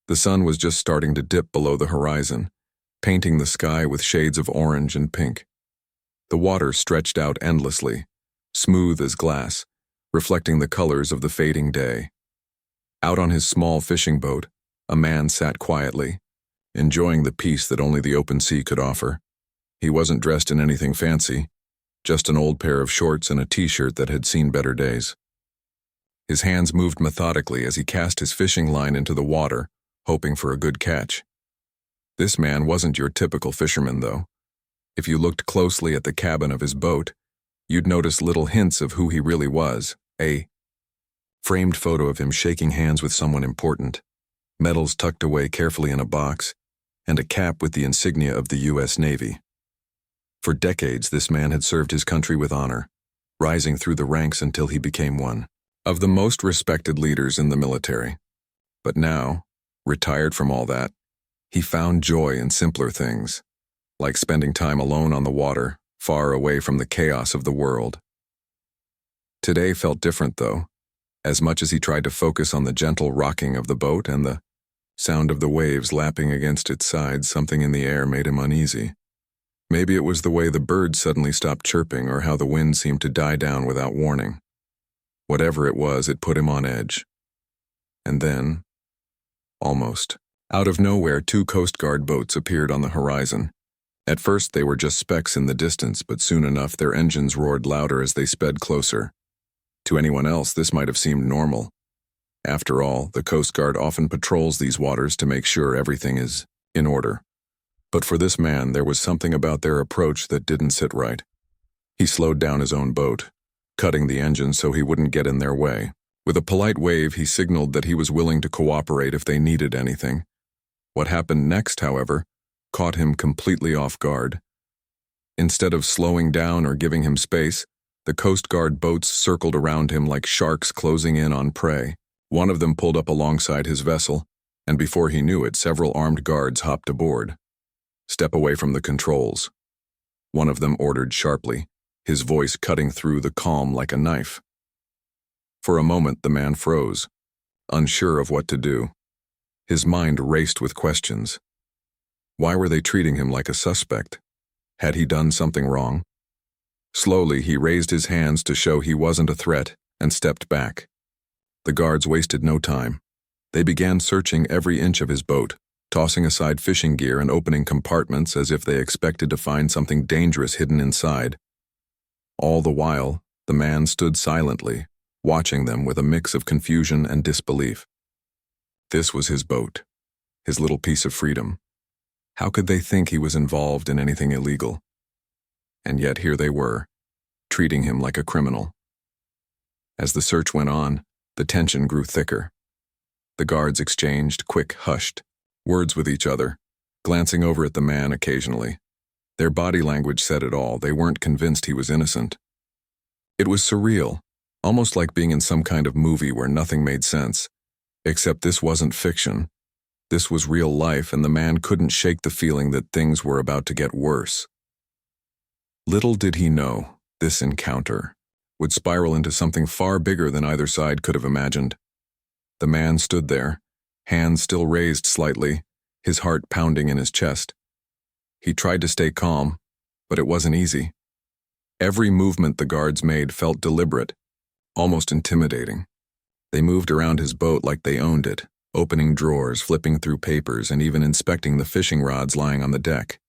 The sun was just starting to dip below the horizon, painting the sky with shades of orange and pink. The water stretched out endlessly, smooth as glass, reflecting the colors of the fading day. Out on his small fishing boat, a man sat quietly, enjoying the peace that only the open sea could offer. He wasn't dressed in anything fancy, just an old pair of shorts and a t-shirt that had seen better days. His hands moved methodically as he cast his fishing line into the water, hoping for a good catch. This man wasn't your typical fisherman, though. If you looked closely at the cabin of his boat, you'd notice little hints of who he really was. A framed photo of him shaking hands with someone important, medals tucked away carefully in a box, and a cap with the insignia of the U.S. Navy. For decades, this man had served his country with honor, rising through the ranks until he became one of the most respected leaders in the military. But now, retired from all that, he found joy in simpler things, like spending time alone on the water, far away from the chaos of the world. Today felt different, though. As much as he tried to focus on the gentle rocking of the boat and the sound of the waves lapping against its sides, something in the air made him uneasy. Maybe it was the way the birds suddenly stopped chirping or how the wind seemed to die down without warning. Whatever it was, it put him on edge. And then, almost out of nowhere, two Coast Guard boats appeared on the horizon. At first, they were just specks in the distance, but soon enough their engines roared louder as they sped closer. To anyone else, this might have seemed normal. After all, the Coast Guard often patrols these waters to make sure everything is in order. But for this man, there was something about their approach that didn't sit right. He slowed down his own boat, cutting the engine so he wouldn't get in their way. With a polite wave, he signaled that he was willing to cooperate if they needed anything. What happened next, however, caught him completely off guard. Instead of slowing down or giving him space, the Coast Guard boats circled around him like sharks closing in on prey. One of them pulled up alongside his vessel, and before he knew it, several armed guards hopped aboard. "Step away from the controls," one of them ordered sharply, his voice cutting through the calm like a knife. For a moment, the man froze, unsure of what to do. His mind raced with questions. Why were they treating him like a suspect? Had he done something wrong? Slowly, he raised his hands to show he wasn't a threat and stepped back. The guards wasted no time. They began searching every inch of his boat, tossing aside fishing gear and opening compartments as if they expected to find something dangerous hidden inside. All the while, the man stood silently, watching them with a mix of confusion and disbelief. This was his boat, his little piece of freedom. How could they think he was involved in anything illegal? And yet here they were, treating him like a criminal. As the search went on, the tension grew thicker. The guards exchanged quick, hushed words with each other, glancing over at the man occasionally. Their body language said it all. They weren't convinced he was innocent. It was surreal, almost like being in some kind of movie where nothing made sense. Except this wasn't fiction. This was real life, and the man couldn't shake the feeling that things were about to get worse. Little did he know, this encounter would spiral into something far bigger than either side could have imagined. The man stood there, hands still raised slightly, his heart pounding in his chest. He tried to stay calm, but it wasn't easy. Every movement the guards made felt deliberate, almost intimidating. They moved around his boat like they owned it, opening drawers, flipping through papers, and even inspecting the fishing rods lying on the deck.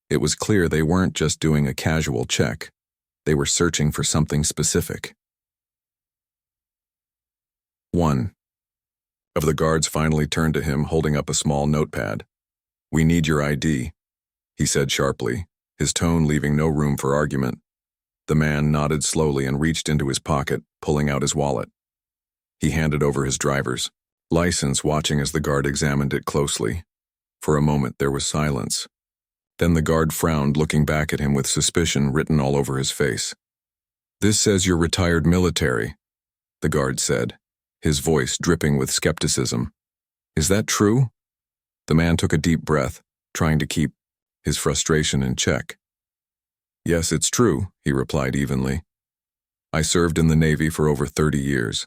It was clear they weren't just doing a casual check. They were searching for something specific. One of the guards finally turned to him, holding up a small notepad. "We need your ID," he said sharply, his tone leaving no room for argument. The man nodded slowly and reached into his pocket, pulling out his wallet. He handed over his driver's license, watching as the guard examined it closely. For a moment, there was silence. Then the guard frowned, looking back at him with suspicion written all over his face. "This says you're retired military," the guard said, his voice dripping with skepticism. "Is that true?" The man took a deep breath, trying to keep his frustration in check. "Yes, it's true," he replied evenly. "I served in the Navy for over 30 years.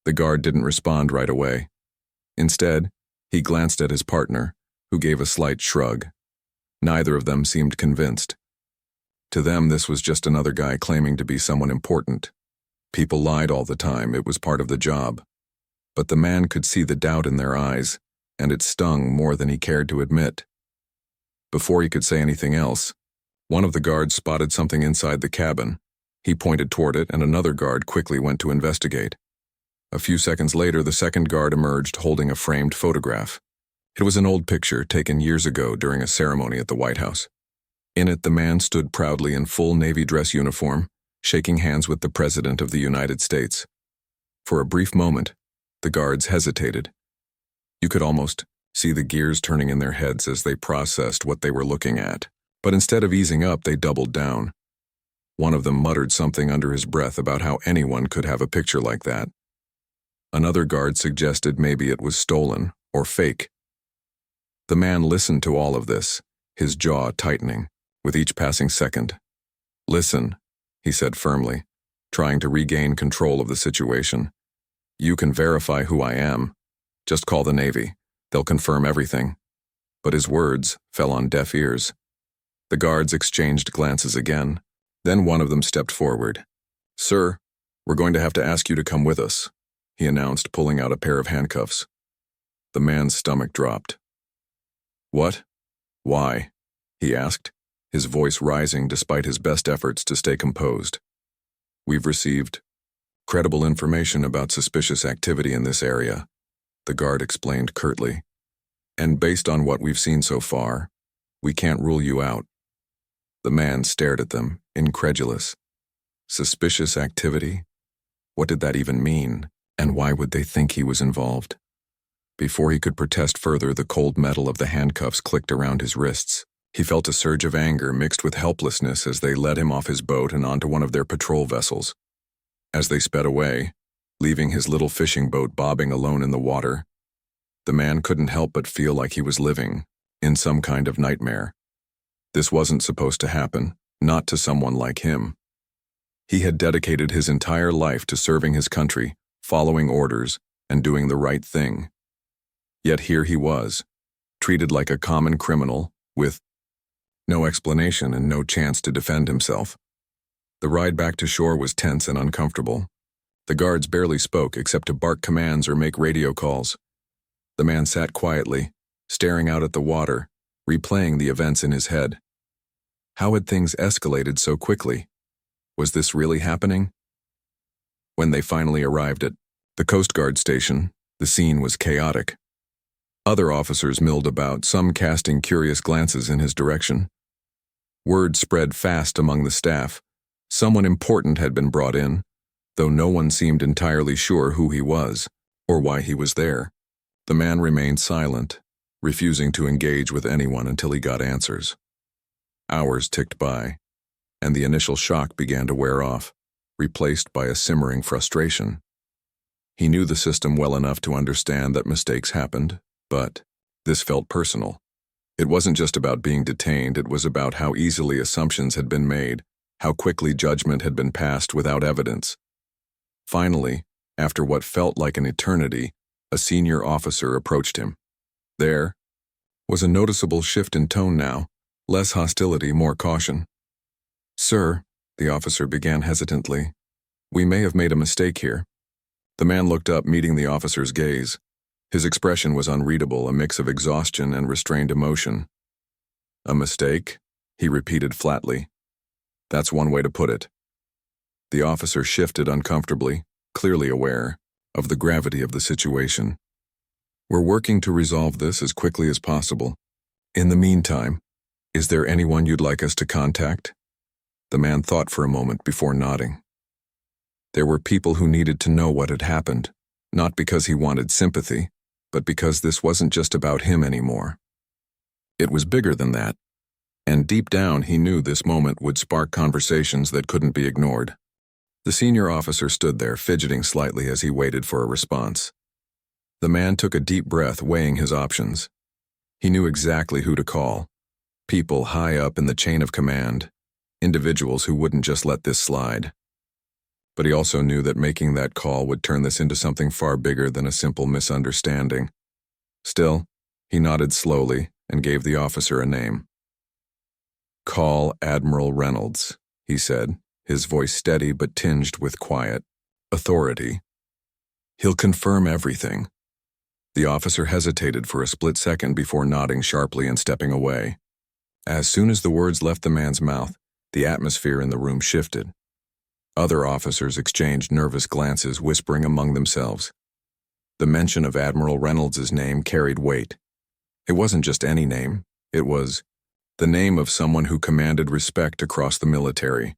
The guard didn't respond right away. Instead, He glanced at his partner, who gave a slight shrug. Neither of them seemed convinced. To them, this was just another guy claiming to be someone important. People lied all the time, it was part of the job. But the man could see the doubt in their eyes, and it stung more than he cared to admit. Before he could say anything else, one of the guards spotted something inside the cabin. He pointed toward it, and another guard quickly went to investigate. A few seconds later, the second guard emerged holding a framed photograph. It was an old picture taken years ago during a ceremony at the White House. In it, the man stood proudly in full Navy dress uniform, shaking hands with the President of the United States. For a brief moment, the guards hesitated. You could almost see the gears turning in their heads as they processed what they were looking at. But instead of easing up, they doubled down. One of them muttered something under his breath about how anyone could have a picture like that. Another guard suggested maybe it was stolen or fake. The man listened to all of this, his jaw tightening with each passing second. "Listen," he said firmly, trying to regain control of the situation. "You can verify who I am. Just call the Navy. They'll confirm everything." But his words fell on deaf ears. The guards exchanged glances again. Then one of them stepped forward. "Sir, we're going to have to ask you to come with us," he announced, pulling out a pair of handcuffs. The man's stomach dropped. "What? Why?" he asked, his voice rising despite his best efforts to stay composed. "We've received credible information about suspicious activity in this area," the guard explained curtly. "And based on what we've seen so far, we can't rule you out." The man stared at them, incredulous. Suspicious activity? What did that even mean, and why would they think he was involved? Before he could protest further, the cold metal of the handcuffs clicked around his wrists. He felt a surge of anger mixed with helplessness as they led him off his boat and onto one of their patrol vessels. As they sped away, leaving his little fishing boat bobbing alone in the water, the man couldn't help but feel like he was living in some kind of nightmare. This wasn't supposed to happen, not to someone like him. He had dedicated his entire life to serving his country, following orders, and doing the right thing. Yet here he was, treated like a common criminal, with no explanation and no chance to defend himself. The ride back to shore was tense and uncomfortable. The guards barely spoke except to bark commands or make radio calls. The man sat quietly, staring out at the water, replaying the events in his head. How had things escalated so quickly? Was this really happening? When they finally arrived at the Coast Guard station, the scene was chaotic. Other officers milled about, some casting curious glances in his direction. Word spread fast among the staff. Someone important had been brought in, though no one seemed entirely sure who he was or why he was there. The man remained silent, refusing to engage with anyone until he got answers. Hours ticked by, and the initial shock began to wear off, replaced by a simmering frustration. He knew the system well enough to understand that mistakes happened, but this felt personal. It wasn't just about being detained, it was about how easily assumptions had been made, how quickly judgment had been passed without evidence. Finally, after what felt like an eternity, a senior officer approached him. There was a noticeable shift in tone now, less hostility, more caution. "Sir," the officer began hesitantly, "we may have made a mistake here." The man looked up, meeting the officer's gaze. His expression was unreadable, a mix of exhaustion and restrained emotion. "A mistake?" he repeated flatly. "That's one way to put it." The officer shifted uncomfortably, clearly aware of the gravity of the situation. "We're working to resolve this as quickly as possible. In the meantime, is there anyone you'd like us to contact?" The man thought for a moment before nodding. There were people who needed to know what had happened, not because he wanted sympathy, but because this wasn't just about him anymore. It was bigger than that, and deep down he knew this moment would spark conversations that couldn't be ignored. The senior officer stood there, fidgeting slightly as he waited for a response. The man took a deep breath, weighing his options. He knew exactly who to call. People high up in the chain of command, individuals who wouldn't just let this slide. But he also knew that making that call would turn this into something far bigger than a simple misunderstanding. Still, he nodded slowly and gave the officer a name. "Call Admiral Reynolds," he said, his voice steady but tinged with quiet authority. "He'll confirm everything." The officer hesitated for a split second before nodding sharply and stepping away. As soon as the words left the man's mouth, the atmosphere in the room shifted. Other officers exchanged nervous glances, whispering among themselves. The mention of Admiral Reynolds' name carried weight. It wasn't just any name, it was the name of someone who commanded respect across the military.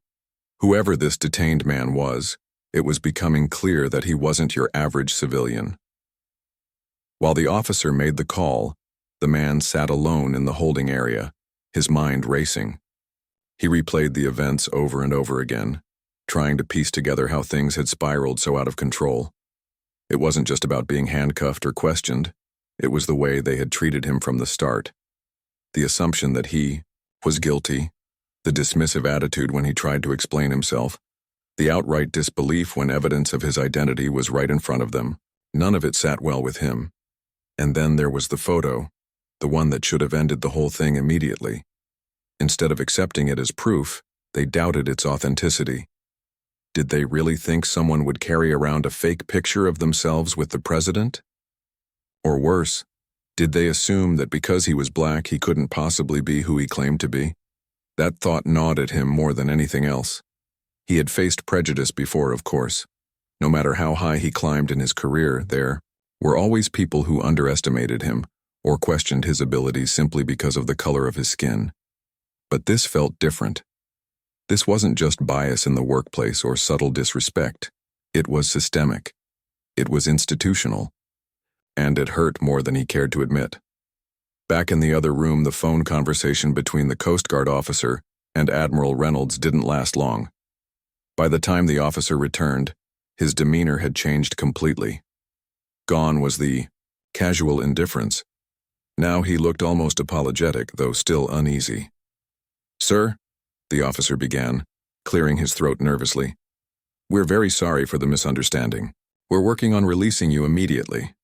Whoever this detained man was, it was becoming clear that he wasn't your average civilian. While the officer made the call, the man sat alone in the holding area, his mind racing. He replayed the events over and over again, trying to piece together how things had spiraled so out of control. It wasn't just about being handcuffed or questioned, it was the way they had treated him from the start. The assumption that he was guilty, the dismissive attitude when he tried to explain himself, the outright disbelief when evidence of his identity was right in front of them. None of it sat well with him. And then there was the photo, the one that should have ended the whole thing immediately. Instead of accepting it as proof, they doubted its authenticity. Did they really think someone would carry around a fake picture of themselves with the president? Or worse, did they assume that because he was black he couldn't possibly be who he claimed to be? That thought gnawed at him more than anything else. He had faced prejudice before, of course. No matter how high he climbed in his career, there were always people who underestimated him or questioned his abilities simply because of the color of his skin. But this felt different. This wasn't just bias in the workplace or subtle disrespect. It was systemic. It was institutional. And it hurt more than he cared to admit. Back in the other room, the phone conversation between the Coast Guard officer and Admiral Reynolds didn't last long. By the time the officer returned, his demeanor had changed completely. Gone was the casual indifference. Now he looked almost apologetic, though still uneasy. "Sir," the officer began, clearing his throat nervously, "we're very sorry for the misunderstanding. We're working on releasing you immediately."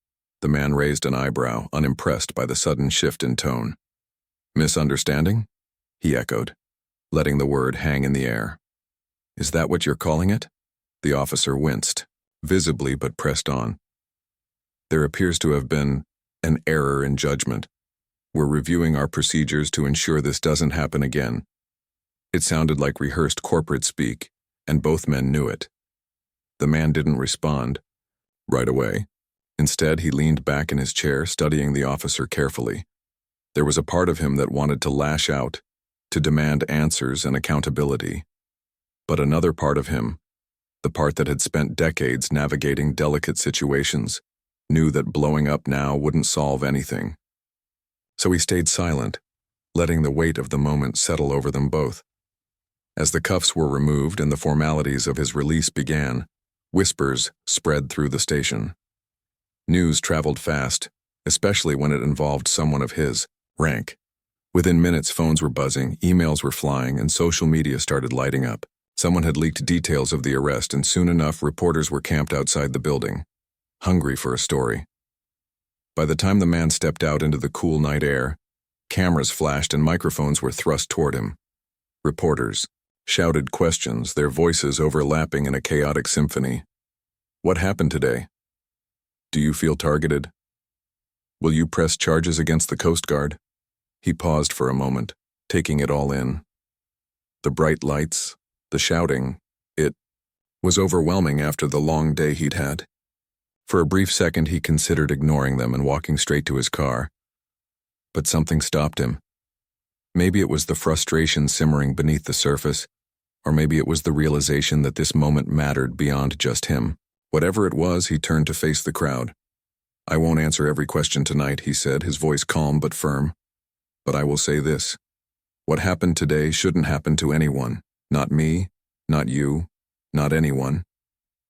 The man raised an eyebrow, unimpressed by the sudden shift in tone. "Misunderstanding?" he echoed, letting the word hang in the air. "Is that what you're calling it?" The officer winced, visibly, but pressed on. "There appears to have been an error in judgment. We're reviewing our procedures to ensure this doesn't happen again." It sounded like rehearsed corporate speak, and both men knew it. The man didn't respond right away. Instead, he leaned back in his chair, studying the officer carefully. There was a part of him that wanted to lash out, to demand answers and accountability. But another part of him, the part that had spent decades navigating delicate situations, knew that blowing up now wouldn't solve anything. So he stayed silent, letting the weight of the moment settle over them both. As the cuffs were removed and the formalities of his release began, whispers spread through the station. News traveled fast, especially when it involved someone of his rank. Within minutes, phones were buzzing, emails were flying, and social media started lighting up. Someone had leaked details of the arrest, and soon enough, reporters were camped outside the building, hungry for a story. By the time the man stepped out into the cool night air, cameras flashed and microphones were thrust toward him. Reporters shouted questions, their voices overlapping in a chaotic symphony. "What happened today? Do you feel targeted? Will you press charges against the Coast Guard?" He paused for a moment, taking it all in. The bright lights, the shouting, it was overwhelming after the long day he'd had. For a brief second, he considered ignoring them and walking straight to his car. But something stopped him. Maybe it was the frustration simmering beneath the surface, or maybe it was the realization that this moment mattered beyond just him. Whatever it was, he turned to face the crowd. "I won't answer every question tonight," he said, his voice calm but firm. "But I will say this. What happened today shouldn't happen to anyone. Not me, not you, not anyone.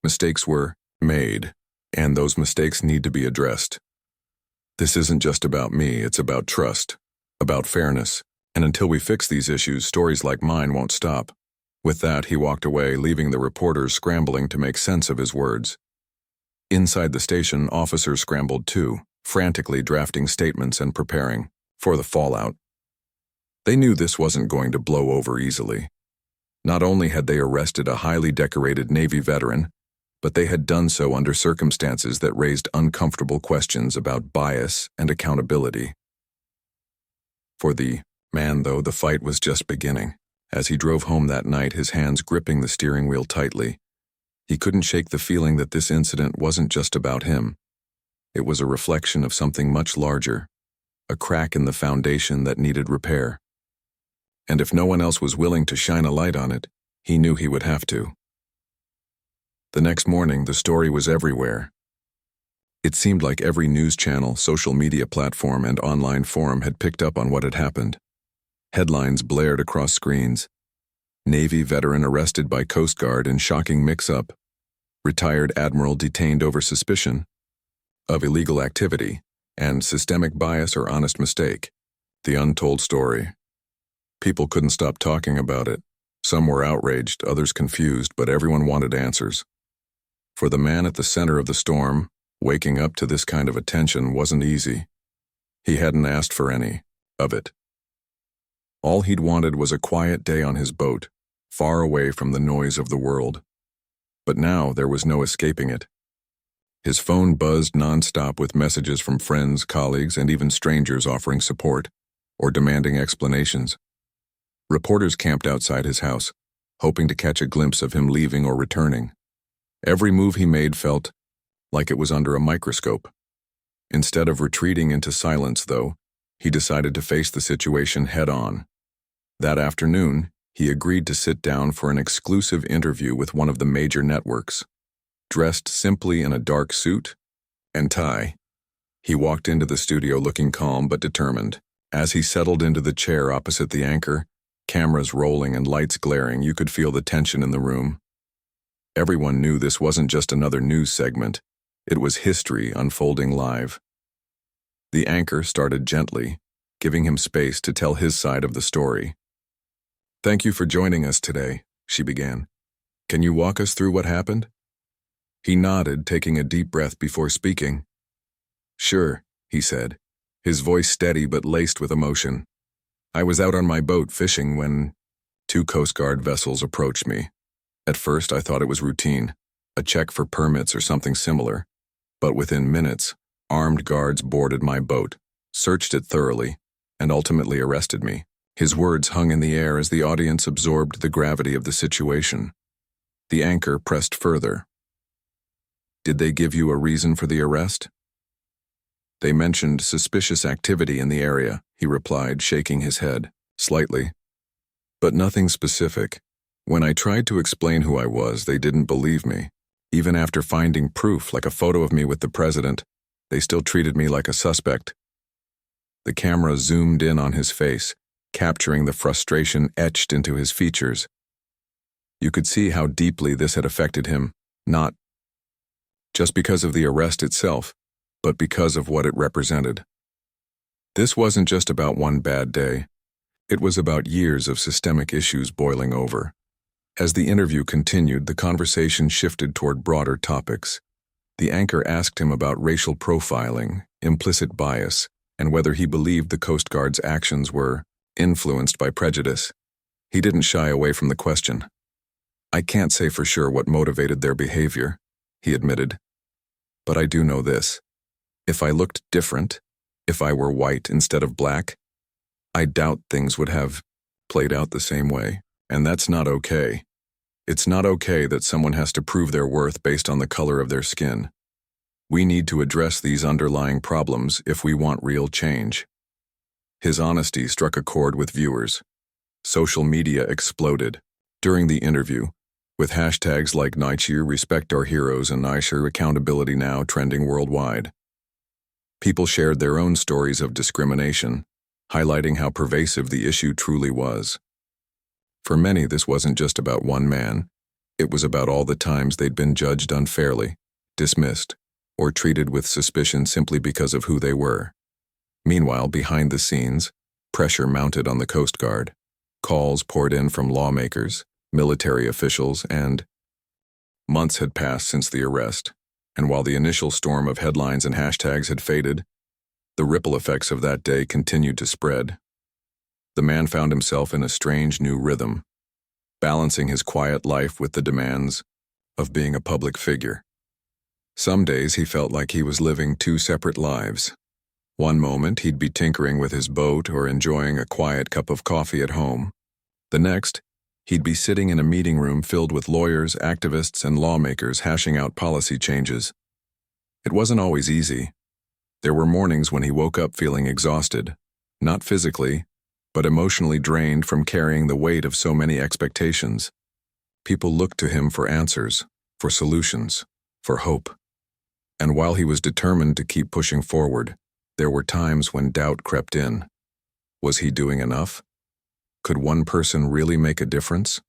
Mistakes were made, and those mistakes need to be addressed. This isn't just about me, it's about trust, about fairness, and until we fix these issues, stories like mine won't stop." With that, he walked away, leaving the reporters scrambling to make sense of his words. Inside the station, officers scrambled too. frantically drafting statements and preparing for the fallout. They knew this wasn't going to blow over easily. Not only had they arrested a highly decorated Navy veteran, but they had done so under circumstances that raised uncomfortable questions about bias and accountability. For the man, though, the fight was just beginning. As he drove home that night, his hands gripping the steering wheel tightly, he couldn't shake the feeling that this incident wasn't just about him. It was a reflection of something much larger, a crack in the foundation that needed repair. And if no one else was willing to shine a light on it, he knew he would have to. The next morning, the story was everywhere. It seemed like every news channel, social media platform, and online forum had picked up on what had happened. Headlines blared across screens. Navy veteran arrested by Coast Guard in shocking mix-up. Retired Admiral detained over suspicion of illegal activity and systemic bias or honest mistake. The untold story. People couldn't stop talking about it. Some were outraged, others confused, but everyone wanted answers. For the man at the center of the storm, waking up to this kind of attention wasn't easy. He hadn't asked for any of it. All he'd wanted was a quiet day on his boat, far away from the noise of the world. But now there was no escaping it. His phone buzzed nonstop with messages from friends, colleagues, and even strangers offering support or demanding explanations. Reporters camped outside his house, hoping to catch a glimpse of him leaving or returning. Every move he made felt like it was under a microscope. Instead of retreating into silence, though, he decided to face the situation head-on. That afternoon, he agreed to sit down for an exclusive interview with one of the major networks. Dressed simply in a dark suit and tie, he walked into the studio looking calm but determined. As he settled into the chair opposite the anchor, cameras rolling and lights glaring, you could feel the tension in the room. Everyone knew this wasn't just another news segment. It was history unfolding live. The anchor started gently, giving him space to tell his side of the story. "Thank you for joining us today," she began. "Can you walk us through what happened?" He nodded, taking a deep breath before speaking. "Sure," he said, his voice steady but laced with emotion. "I was out on my boat fishing when 2 Coast Guard vessels approached me. At first, I thought it was routine, a check for permits or something similar. But within minutes, armed guards boarded my boat, searched it thoroughly, and ultimately arrested me." His words hung in the air as the audience absorbed the gravity of the situation. The anchor pressed further. "Did they give you a reason for the arrest?" "They mentioned suspicious activity in the area," he replied, shaking his head slightly. "But nothing specific. When I tried to explain who I was, they didn't believe me. Even after finding proof, like a photo of me with the president, they still treated me like a suspect." The camera zoomed in on his face, capturing the frustration etched into his features. You could see how deeply this had affected him, not just because of the arrest itself, but because of what it represented. This wasn't just about one bad day. It was about years of systemic issues boiling over. As the interview continued, the conversation shifted toward broader topics. The anchor asked him about racial profiling, implicit bias, and whether he believed the Coast Guard's actions were influenced by prejudice. He didn't shy away from the question. "I can't say for sure what motivated their behavior," he admitted. "But I do know this. If I looked different, if I were white instead of black, I doubt things would have played out the same way. And that's not okay. It's not okay that someone has to prove their worth based on the color of their skin. We need to address these underlying problems if we want real change." His honesty struck a chord with viewers. Social media exploded during the interview, with hashtags like #NightShear Respect Our Heroes and #NightShear Accountability Now trending worldwide. People shared their own stories of discrimination, highlighting how pervasive the issue truly was. For many, this wasn't just about one man. It was about all the times they'd been judged unfairly, dismissed, or treated with suspicion simply because of who they were. Meanwhile, behind the scenes, pressure mounted on the Coast Guard. Calls poured in from lawmakers, military officials, and months had passed since the arrest, and while the initial storm of headlines and hashtags had faded, The ripple effects of that day continued to spread. The man found himself in a strange new rhythm, balancing his quiet life with the demands of being a public figure. Some days he felt like he was living two separate lives. One moment he'd be tinkering with his boat or enjoying a quiet cup of coffee at home. The next, he'd be sitting in a meeting room filled with lawyers, activists, and lawmakers hashing out policy changes. It wasn't always easy. There were mornings when he woke up feeling exhausted, not physically, but emotionally drained from carrying the weight of so many expectations. People looked to him for answers, for solutions, for hope. And while he was determined to keep pushing forward, there were times when doubt crept in. Was he doing enough? Could one person really make a difference?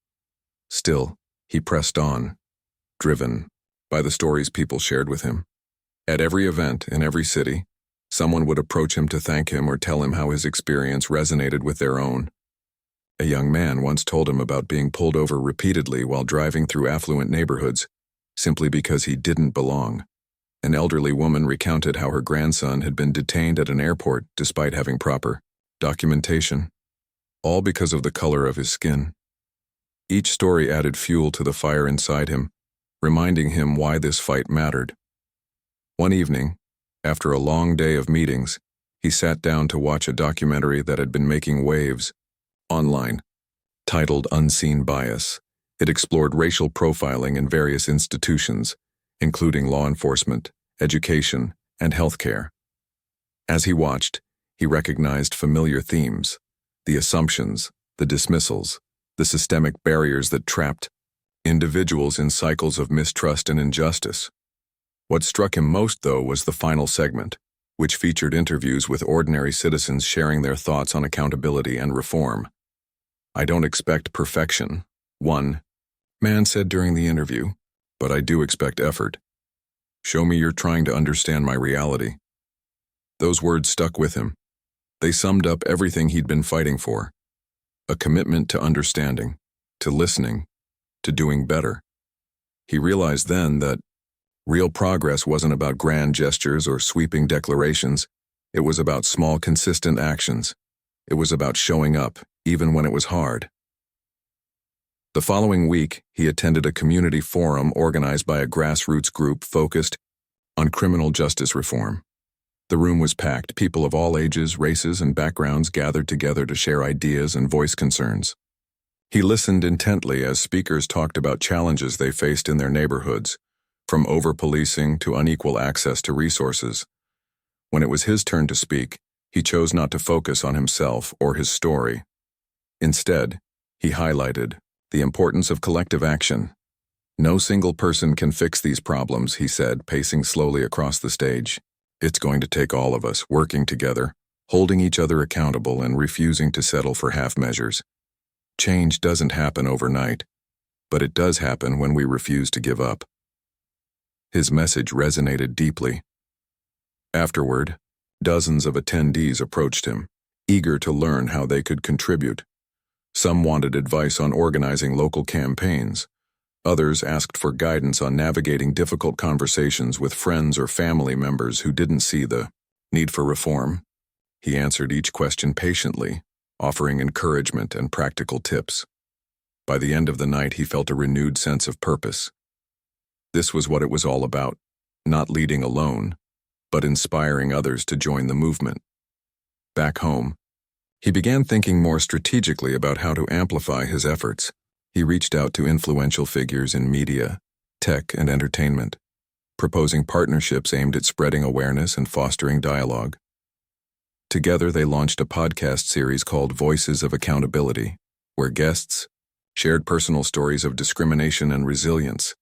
Still, he pressed on, driven by the stories people shared with him. At every event in every city, someone would approach him to thank him or tell him how his experience resonated with their own. A young man once told him about being pulled over repeatedly while driving through affluent neighborhoods, simply because he didn't belong. An elderly woman recounted how her grandson had been detained at an airport despite having proper documentation, all because of the color of his skin. Each story added fuel to the fire inside him, reminding him why this fight mattered. One evening, after a long day of meetings, he sat down to watch a documentary that had been making waves online. Titled Unseen Bias, it explored racial profiling in various institutions, including law enforcement, education, and healthcare. As he watched, he recognized familiar themes: the assumptions, the dismissals, the systemic barriers that trapped individuals in cycles of mistrust and injustice. What struck him most, though, was the final segment, which featured interviews with ordinary citizens sharing their thoughts on accountability and reform. "I don't expect perfection," one man said during the interview, "but I do expect effort. Show me you're trying to understand my reality." Those words stuck with him. They summed up everything he'd been fighting for: a commitment to understanding, to listening, to doing better. He realized then that real progress wasn't about grand gestures or sweeping declarations. It was about small, consistent actions. It was about showing up, even when it was hard. The following week, he attended a community forum organized by a grassroots group focused on criminal justice reform. The room was packed. People of all ages, races, and backgrounds gathered together to share ideas and voice concerns. He listened intently as speakers talked about challenges they faced in their neighborhoods, from over-policing to unequal access to resources. When it was his turn to speak, he chose not to focus on himself or his story. Instead, he highlighted the importance of collective action. "No single person can fix these problems," he said, pacing slowly across the stage. "It's going to take all of us working together, holding each other accountable and refusing to settle for half measures. Change doesn't happen overnight, but it does happen when we refuse to give up." His message resonated deeply. Afterward, dozens of attendees approached him, eager to learn how they could contribute. Some wanted advice on organizing local campaigns. Others asked for guidance on navigating difficult conversations with friends or family members who didn't see the need for reform. He answered each question patiently, offering encouragement and practical tips. By the end of the night, he felt a renewed sense of purpose. This was what it was all about: not leading alone, but inspiring others to join the movement. Back home, he began thinking more strategically about how to amplify his efforts. He reached out to influential figures in media, tech, and entertainment, proposing partnerships aimed at spreading awareness and fostering dialogue. Together, they launched a podcast series called Voices of Accountability, where guests shared personal stories of discrimination and resilience.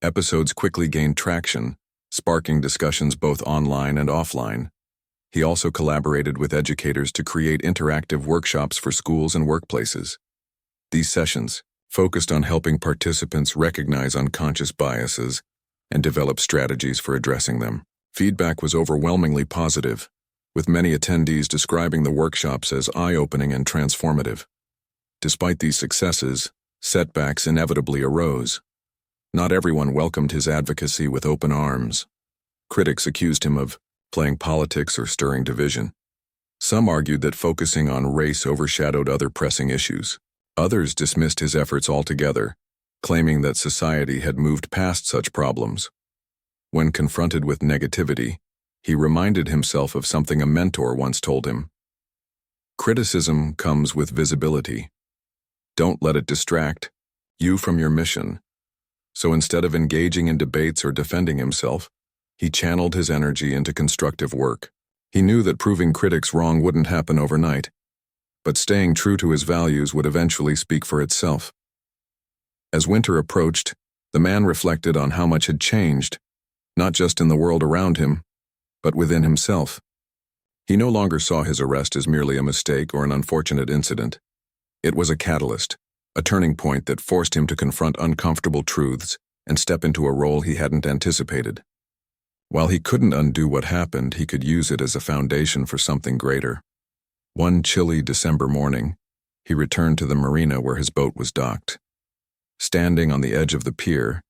Episodes quickly gained traction, sparking discussions both online and offline. He also collaborated with educators to create interactive workshops for schools and workplaces. These sessions focused on helping participants recognize unconscious biases and develop strategies for addressing them. Feedback was overwhelmingly positive, with many attendees describing the workshops as eye-opening and transformative. Despite these successes, setbacks inevitably arose. Not everyone welcomed his advocacy with open arms. Critics accused him of playing politics or stirring division. Some argued that focusing on race overshadowed other pressing issues. Others dismissed his efforts altogether, claiming that society had moved past such problems. When confronted with negativity, he reminded himself of something a mentor once told him. Criticism comes with visibility. Don't let it distract you from your mission. So instead of engaging in debates or defending himself, he channeled his energy into constructive work. He knew that proving critics wrong wouldn't happen overnight, but staying true to his values would eventually speak for itself. As winter approached, the man reflected on how much had changed, not just in the world around him, but within himself. He no longer saw his arrest as merely a mistake or an unfortunate incident. It was a catalyst, a turning point that forced him to confront uncomfortable truths and step into a role he hadn't anticipated. While he couldn't undo what happened, he could use it as a foundation for something greater. One chilly December morning, he returned to the marina where his boat was docked. Standing on the edge of the pier,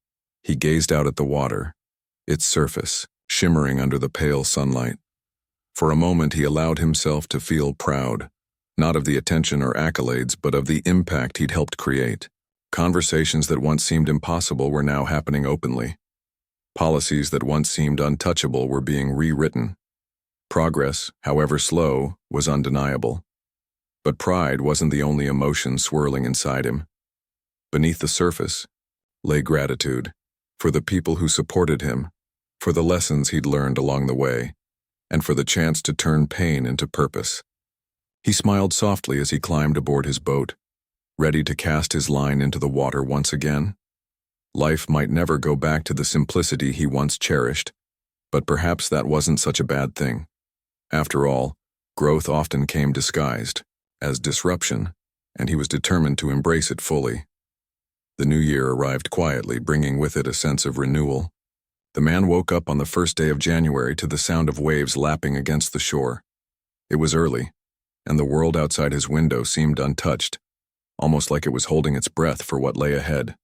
he gazed out at the water, its surface shimmering under the pale sunlight. For a moment he allowed himself to feel proud, not of the attention or accolades, but of the impact he'd helped create. Conversations that once seemed impossible were now happening openly. Policies that once seemed untouchable were being rewritten. Progress, however slow, was undeniable. But pride wasn't the only emotion swirling inside him. Beneath the surface lay gratitude for the people who supported him, for the lessons he'd learned along the way, and for the chance to turn pain into purpose. He smiled softly as he climbed aboard his boat, ready to cast his line into the water once again. Life might never go back to the simplicity he once cherished, but perhaps that wasn't such a bad thing. After all, growth often came disguised as disruption, and he was determined to embrace it fully. The new year arrived quietly, bringing with it a sense of renewal. The man woke up on the first day of January to the sound of waves lapping against the shore. It was early, and the world outside his window seemed untouched, almost like it was holding its breath for what lay ahead.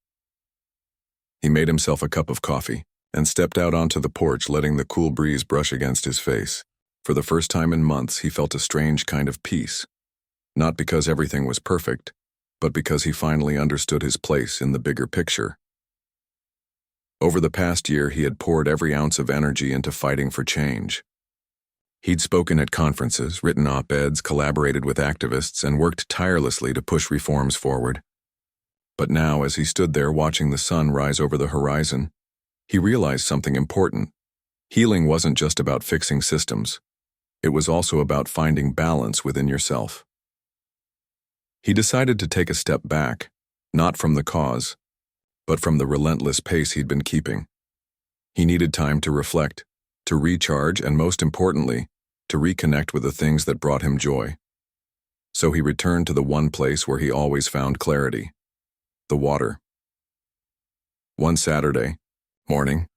He made himself a cup of coffee and stepped out onto the porch, letting the cool breeze brush against his face. For the first time in months, he felt a strange kind of peace. Not because everything was perfect, but because he finally understood his place in the bigger picture. Over the past year, he had poured every ounce of energy into fighting for change. He'd spoken at conferences, written op-eds, collaborated with activists, and worked tirelessly to push reforms forward. But now, as he stood there watching the sun rise over the horizon, he realized something important. Healing wasn't just about fixing systems. It was also about finding balance within yourself. He decided to take a step back, not from the cause, but from the relentless pace he'd been keeping. He needed time to reflect, to recharge, and most importantly, to reconnect with the things that brought him joy. So he returned to the one place where he always found clarity: the water. One Saturday morning,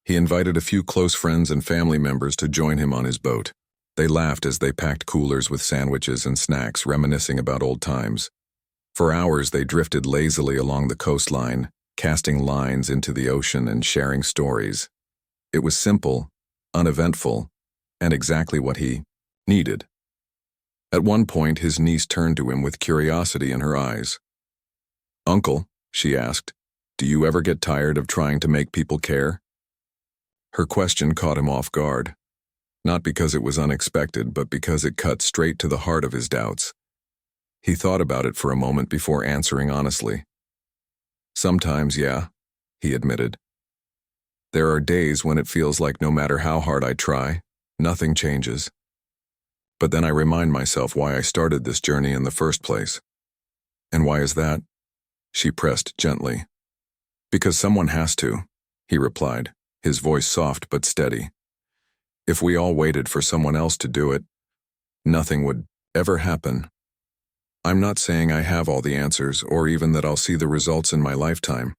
he invited a few close friends and family members to join him on his boat. They laughed as they packed coolers with sandwiches and snacks, reminiscing about old times. For hours they drifted lazily along the coastline, casting lines into the ocean and sharing stories. It was simple, uneventful, and exactly what he needed. At one point, his niece turned to him with curiosity in her eyes. "Uncle," she asked, "do you ever get tired of trying to make people care?" Her question caught him off guard, not because it was unexpected, but because it cut straight to the heart of his doubts. He thought about it for a moment before answering honestly. "Sometimes, yeah," he admitted. "There are days when it feels like no matter how hard I try, nothing changes. But then I remind myself why I started this journey in the first place." "And why is that?" she pressed gently. "Because someone has to," he replied, his voice soft but steady. "If we all waited for someone else to do it, nothing would ever happen. I'm not saying I have all the answers or even that I'll see the results in my lifetime,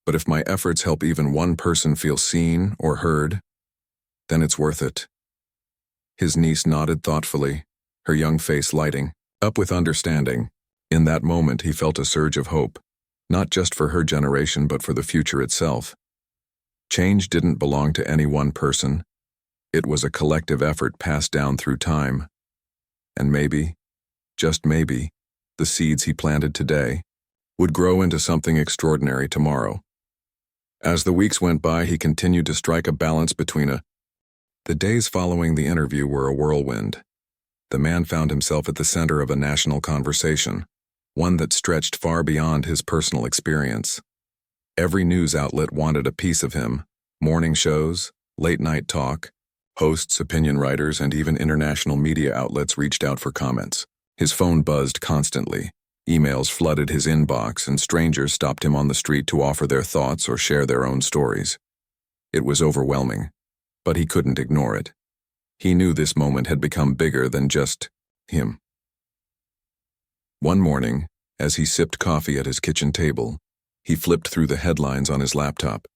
but if my efforts help even one person feel seen or heard, then it's worth it." His niece nodded thoughtfully, her young face lighting up with understanding. In that moment, he felt a surge of hope, not just for her generation but for the future itself. Change didn't belong to any one person. It was a collective effort passed down through time. And maybe, just maybe, the seeds he planted today would grow into something extraordinary tomorrow. As the weeks went by, he continued to strike a balance between The days following the interview were a whirlwind. The man found himself at the center of a national conversation, one that stretched far beyond his personal experience. Every news outlet wanted a piece of him: morning shows, late-night talk, hosts, opinion writers, and even international media outlets reached out for comments. His phone buzzed constantly. Emails flooded his inbox, and strangers stopped him on the street to offer their thoughts or share their own stories. It was overwhelming, but he couldn't ignore it. He knew this moment had become bigger than just him. One morning, as he sipped coffee at his kitchen table, he flipped through the headlines on his laptop.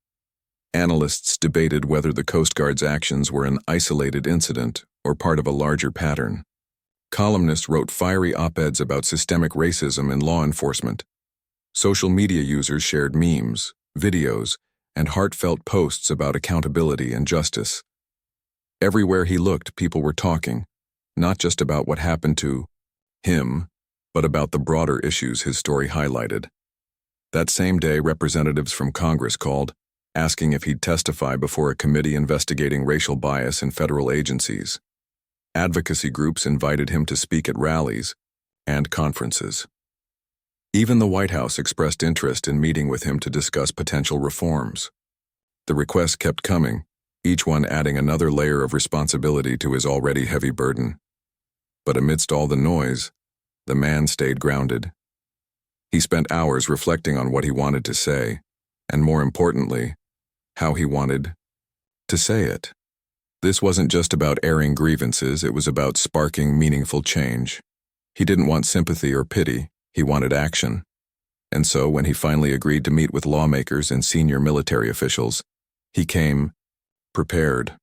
Analysts debated whether the Coast Guard's actions were an isolated incident or part of a larger pattern. Columnists wrote fiery op-eds about systemic racism in law enforcement. Social media users shared memes, videos, and heartfelt posts about accountability and justice. Everywhere he looked, people were talking, not just about what happened to him, but about the broader issues his story highlighted. That same day, representatives from Congress called, asking if he'd testify before a committee investigating racial bias in federal agencies. Advocacy groups invited him to speak at rallies and conferences. Even the White House expressed interest in meeting with him to discuss potential reforms. The requests kept coming, each one adding another layer of responsibility to his already heavy burden. But amidst all the noise, the man stayed grounded. He spent hours reflecting on what he wanted to say, and more importantly, how he wanted to say it. This wasn't just about airing grievances, it was about sparking meaningful change. He didn't want sympathy or pity, he wanted action. And so, when he finally agreed to meet with lawmakers and senior military officials, he came prepared.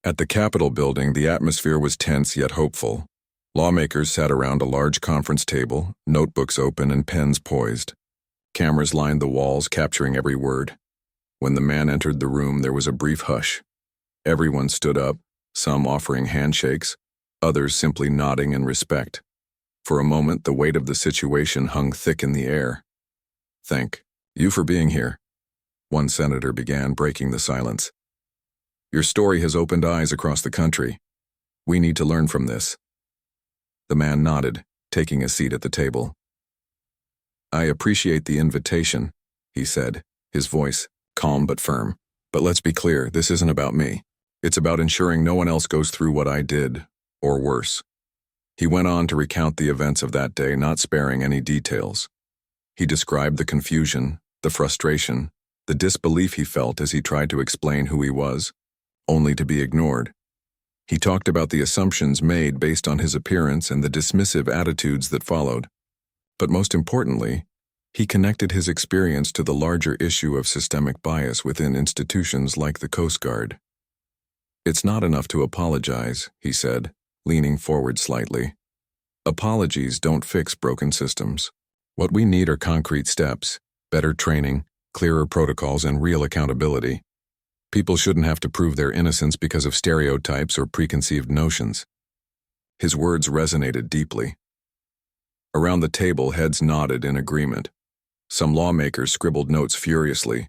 At the Capitol building, the atmosphere was tense yet hopeful. Lawmakers sat around a large conference table, notebooks open and pens poised. Cameras lined the walls, capturing every word. When the man entered the room, there was a brief hush. Everyone stood up, some offering handshakes, others simply nodding in respect. For a moment, the weight of the situation hung thick in the air. "Thank you for being here," one senator began, breaking the silence. "Your story has opened eyes across the country. We need to learn from this." The man nodded, taking a seat at the table. "I appreciate the invitation," he said, his voice calm but firm. "But let's be clear, this isn't about me. It's about ensuring no one else goes through what I did, or worse." He went on to recount the events of that day, not sparing any details. He described the confusion, the frustration, the disbelief he felt as he tried to explain who he was, only to be ignored. He talked about the assumptions made based on his appearance and the dismissive attitudes that followed. But most importantly, he connected his experience to the larger issue of systemic bias within institutions like the Coast Guard. "It's not enough to apologize," he said, leaning forward slightly. "Apologies don't fix broken systems. What we need are concrete steps, better training, clearer protocols, and real accountability. People shouldn't have to prove their innocence because of stereotypes or preconceived notions." His words resonated deeply. Around the table, heads nodded in agreement. Some lawmakers scribbled notes furiously,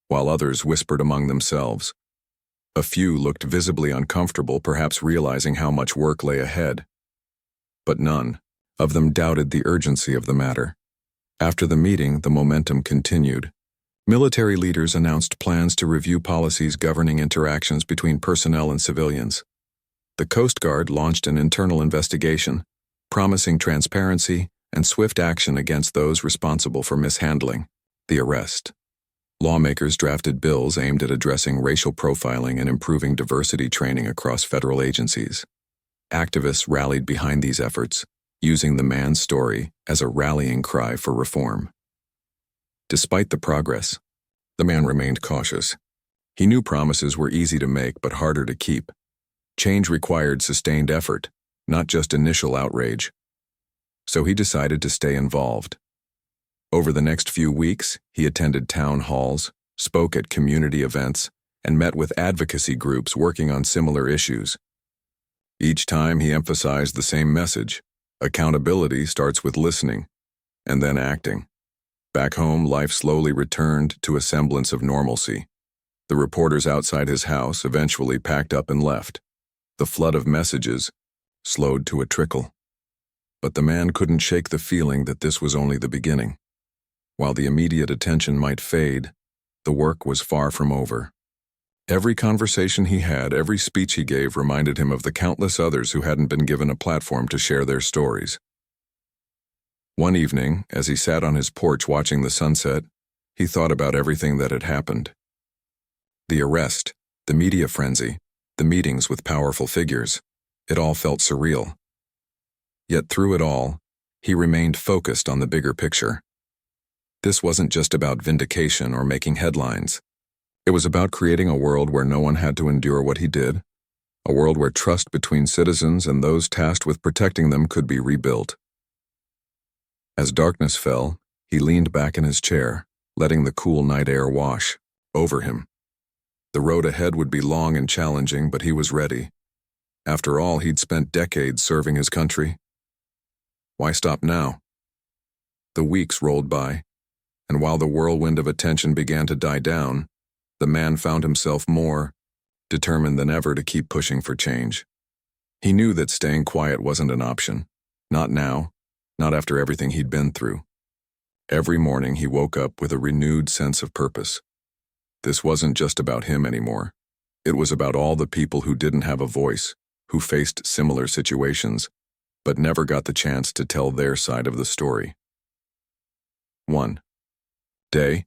while others whispered among themselves. A few looked visibly uncomfortable, perhaps realizing how much work lay ahead. But none of them doubted the urgency of the matter. After the meeting, the momentum continued. Military leaders announced plans to review policies governing interactions between personnel and civilians. The Coast Guard launched an internal investigation, promising transparency and swift action against those responsible for mishandling the arrest. Lawmakers drafted bills aimed at addressing racial profiling and improving diversity training across federal agencies. Activists rallied behind these efforts, using the man's story as a rallying cry for reform. Despite the progress, the man remained cautious. He knew promises were easy to make but harder to keep. Change required sustained effort, not just initial outrage. So he decided to stay involved. Over the next few weeks, he attended town halls, spoke at community events, and met with advocacy groups working on similar issues. Each time he emphasized the same message: accountability starts with listening, and then acting. Back home, life slowly returned to a semblance of normalcy. The reporters outside his house eventually packed up and left. The flood of messages slowed to a trickle. But the man couldn't shake the feeling that this was only the beginning. While the immediate attention might fade, the work was far from over. Every conversation he had, every speech he gave reminded him of the countless others who hadn't been given a platform to share their stories. One evening, as he sat on his porch watching the sunset, he thought about everything that had happened. The arrest, the media frenzy, the meetings with powerful figures, it all felt surreal. Yet through it all, he remained focused on the bigger picture. This wasn't just about vindication or making headlines. It was about creating a world where no one had to endure what he did, a world where trust between citizens and those tasked with protecting them could be rebuilt. As darkness fell, he leaned back in his chair, letting the cool night air wash over him. The road ahead would be long and challenging, but he was ready. After all, he'd spent decades serving his country. Why stop now? The weeks rolled by, and while the whirlwind of attention began to die down, the man found himself more determined than ever to keep pushing for change. He knew that staying quiet wasn't an option. Not now, not after everything he'd been through. Every morning he woke up with a renewed sense of purpose. This wasn't just about him anymore. It was about all the people who didn't have a voice, who faced similar situations, but never got the chance to tell their side of the story. One day,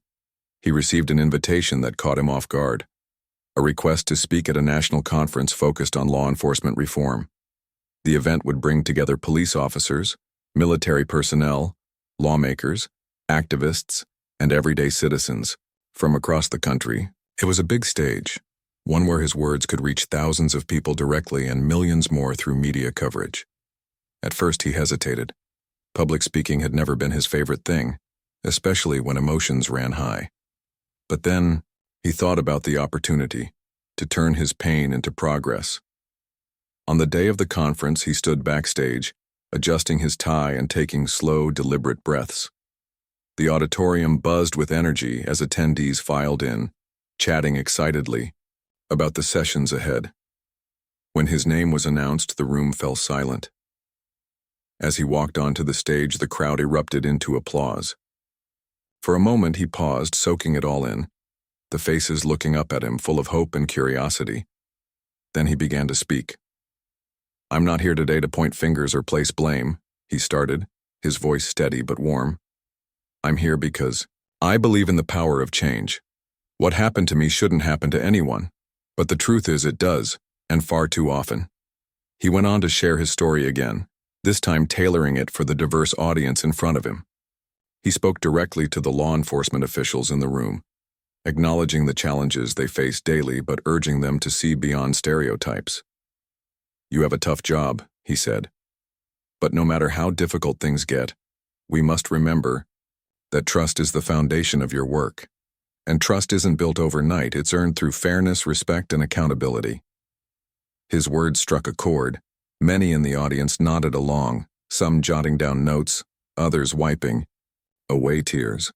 he received an invitation that caught him off guard. A request to speak at a national conference focused on law enforcement reform. The event would bring together police officers, military personnel, lawmakers, activists, and everyday citizens from across the country. It was a big stage, one where his words could reach thousands of people directly and millions more through media coverage. At first he hesitated. Public speaking had never been his favorite thing, especially when emotions ran high. But then he thought about the opportunity to turn his pain into progress. On the day of the conference, he stood backstage, adjusting his tie and taking slow, deliberate breaths. The auditorium buzzed with energy as attendees filed in, chatting excitedly about the sessions ahead. When his name was announced, the room fell silent. As he walked onto the stage, the crowd erupted into applause. For a moment he paused, soaking it all in, the faces looking up at him full of hope and curiosity. Then he began to speak. "I'm not here today to point fingers or place blame," he started, his voice steady but warm. "I'm here because I believe in the power of change. What happened to me shouldn't happen to anyone, but the truth is it does, and far too often." He went on to share his story again, this time tailoring it for the diverse audience in front of him. He spoke directly to the law enforcement officials in the room, acknowledging the challenges they face daily but urging them to see beyond stereotypes. "You have a tough job," he said. "But no matter how difficult things get, we must remember that trust is the foundation of your work. And trust isn't built overnight, it's earned through fairness, respect, and accountability." His words struck a chord. Many in the audience nodded along, some jotting down notes, others wiping away tears.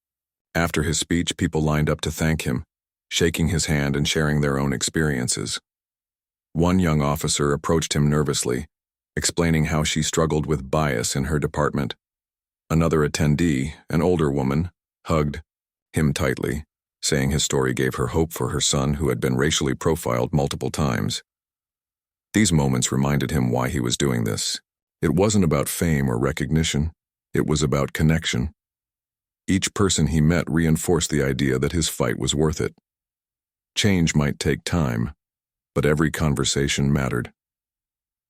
After his speech, people lined up to thank him, shaking his hand and sharing their own experiences. One young officer approached him nervously, explaining how she struggled with bias in her department. Another attendee, an older woman, hugged him tightly, saying his story gave her hope for her son who had been racially profiled multiple times. These moments reminded him why he was doing this. It wasn't about fame or recognition. It was about connection. Each person he met reinforced the idea that his fight was worth it. Change might take time, but every conversation mattered.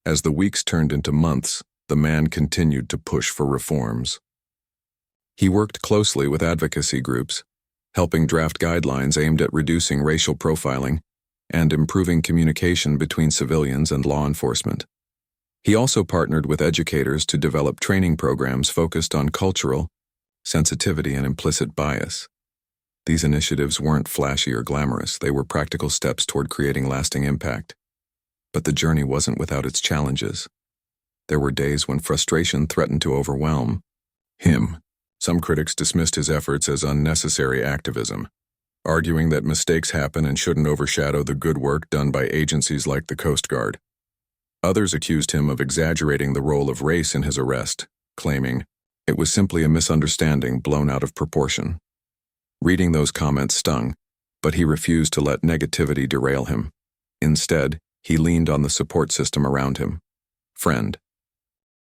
As the weeks turned into months, the man continued to push for reforms. He worked closely with advocacy groups, helping draft guidelines aimed at reducing racial profiling and improving communication between civilians and law enforcement. He also partnered with educators to develop training programs focused on cultural sensitivity and implicit bias. These initiatives weren't flashy or glamorous, they were practical steps toward creating lasting impact. But the journey wasn't without its challenges. There were days when frustration threatened to overwhelm him. Some critics dismissed his efforts as unnecessary activism, arguing that mistakes happen and shouldn't overshadow the good work done by agencies like the Coast Guard. Others accused him of exaggerating the role of race in his arrest, claiming it was simply a misunderstanding blown out of proportion. Reading those comments stung, but he refused to let negativity derail him. Instead, he leaned on the support system around him: friend,